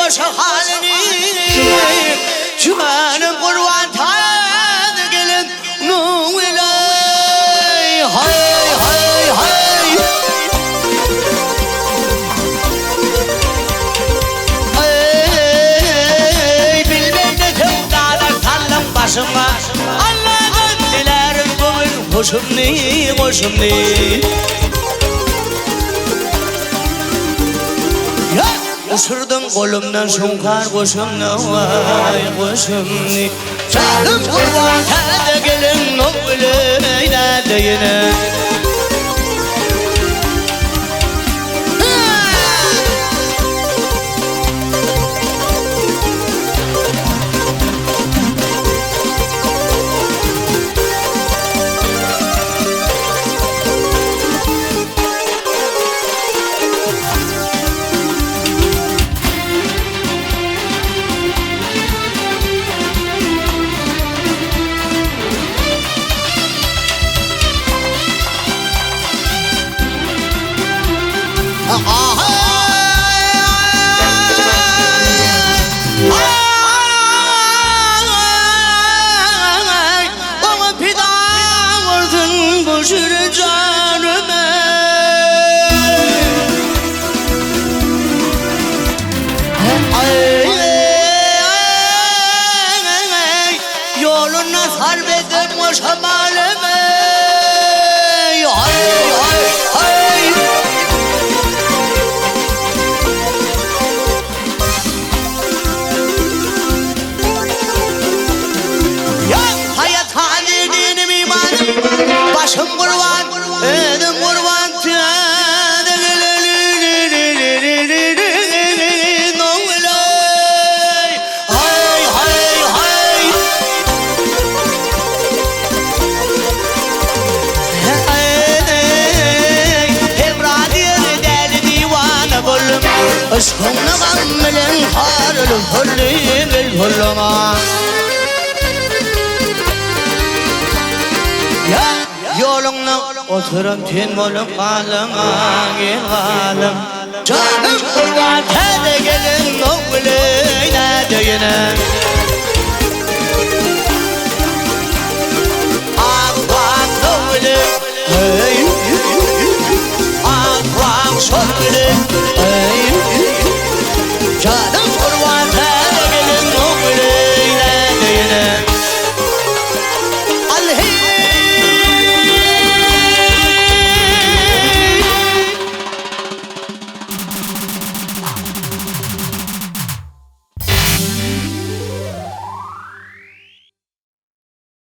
boş halini Canım kurban tadı gelin Nulay hay hay hay Ey bilmem ne tevdada kaldım başıma Allah'ın dilerim bugün hoşum ne Uçurdum kolumdan şunkar koşumna vay koşumni Canım kurban tadı gelin Nulay nerede yine Bana pida vurdun bu şirin canıma Yoluna sarf edin o şamalime Başım kurban, edim kurban Hay hay hay Evradir deli divane buldum Aşkımla gammelin harlı hırlı hırlama Yolunla oturup tüm olum kalım Canım kurban tede gelin